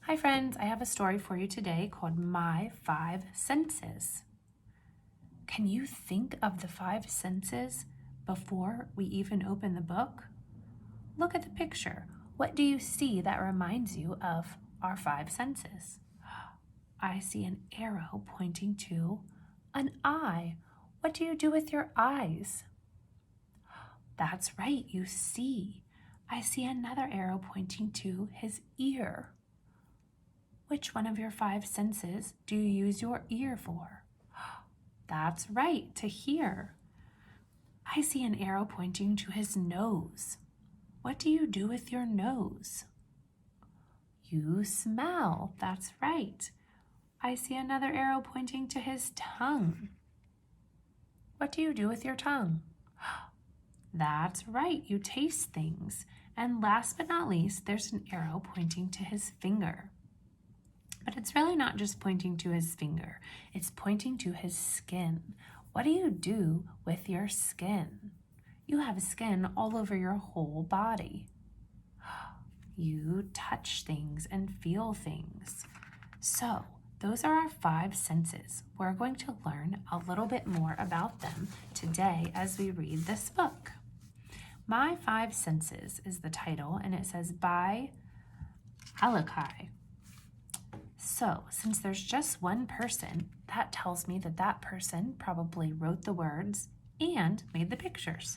Hi friends, I have a story for you today called My Five Senses. Can you think of the five senses before we even open the book? Look at the picture. What do you see that reminds you of our five senses? I see an arrow pointing to an eye. What do you do with your eyes? That's right, you see. I see another arrow pointing to his ear. Which one of your five senses do you use your ear for? That's right, to hear. I see an arrow pointing to his nose. What do you do with your nose? You smell. That's right. I see another arrow pointing to his tongue. What do you do with your tongue? That's right, you taste things. And last but not least, there's an arrow pointing to his finger. But it's really not just pointing to his finger. It's pointing to his skin. What do you do with your skin? You have skin all over your whole body. You touch things and feel things. So, those are our five senses. We're going to learn a little bit more about them today as we read this book. My Five Senses is the title, and it says by Aloud. So, since there's just one person, that tells me that that person probably wrote the words and made the pictures.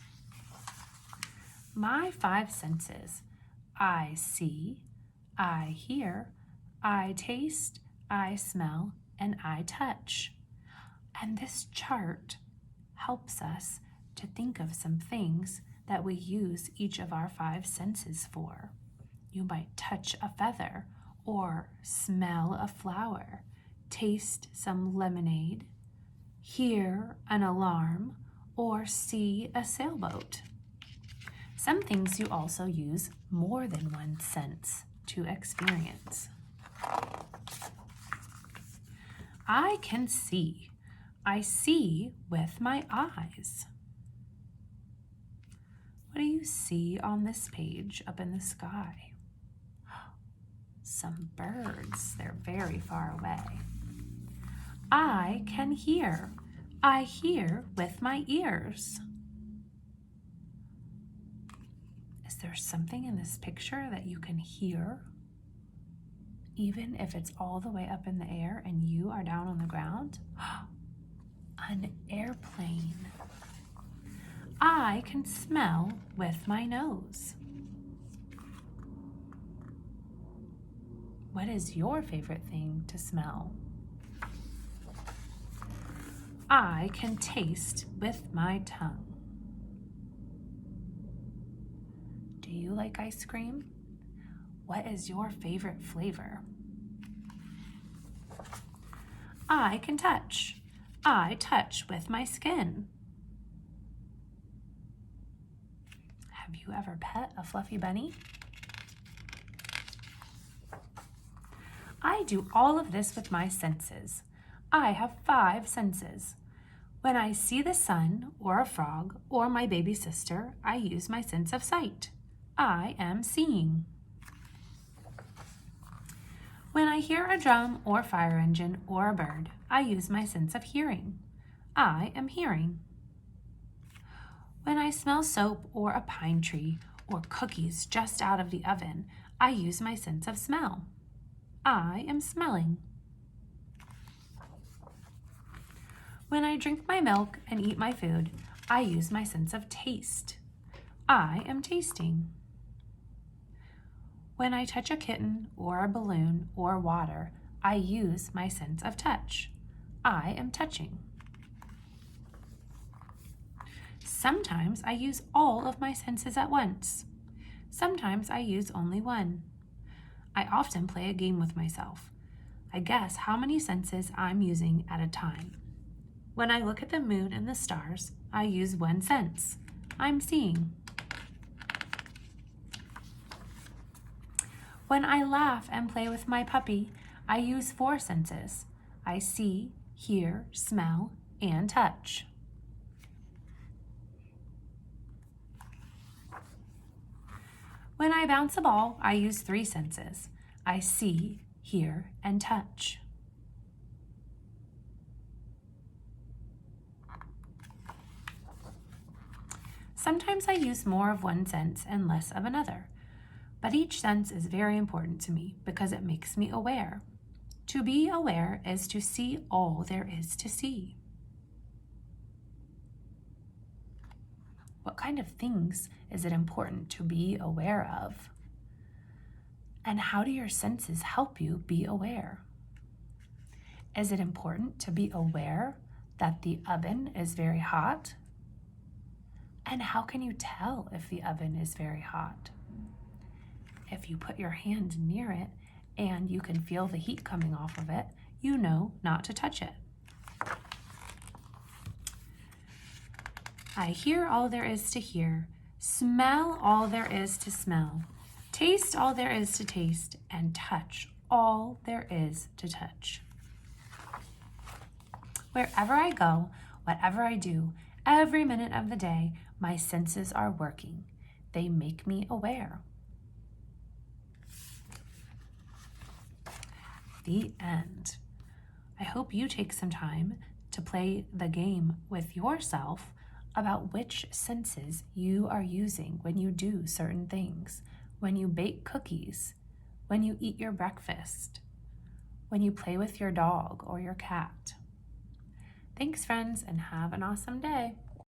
My five senses: I see, I hear, I taste, I smell, and I touch. And this chart helps us to think of some things that we use each of our five senses for. You might touch a feather, or smell a flower, taste some lemonade, hear an alarm, or see a sailboat. Some things you also use more than one sense to experience. I can see. I see with my eyes. What do you see on this page up in the sky? Some birds. They're very far away. I can hear. I hear with my ears. Is there something in this picture that you can hear, even if it's all the way up in the air and you are down on the ground? An airplane. I can smell with my nose. What is your favorite thing to smell? I can taste with my tongue. Do you like ice cream? What is your favorite flavor? I can touch. I touch with my skin. Have you ever pet a fluffy bunny? I do all of this with my senses. I have five senses. When I see the sun, or a frog, or my baby sister, I use my sense of sight. I am seeing. When I hear a drum or fire engine or a bird, I use my sense of hearing. I am hearing. When I smell soap or a pine tree or cookies just out of the oven, I use my sense of smell. I am smelling. When I drink my milk and eat my food, I use my sense of taste. I am tasting. When I touch a kitten or a balloon or water, I use my sense of touch. I am touching. Sometimes I use all of my senses at once. Sometimes I use only one. I often play a game with myself. I guess how many senses I'm using at a time. When I look at the moon and the stars, I use one sense. I'm seeing. When I laugh and play with my puppy, I use four senses. I see, hear, smell, and touch. When I bounce a ball, I use three senses. I see, hear, and touch. Sometimes I use more of one sense and less of another, but each sense is very important to me because it makes me aware. To be aware is to see all there is to see. What kind of things is it important to be aware of? And how do your senses help you be aware? Is it important to be aware that the oven is very hot? And how can you tell if the oven is very hot? If you put your hand near it and you can feel the heat coming off of it, you know not to touch it. I hear all there is to hear, smell all there is to smell, taste all there is to taste, and touch all there is to touch. Wherever I go, whatever I do, every minute of the day, my senses are working. They make me aware. The end. I hope you take some time to play the game with yourself about which senses you are using when you do certain things, when you bake cookies, when you eat your breakfast, when you play with your dog or your cat. Thanks, friends, and have an awesome day.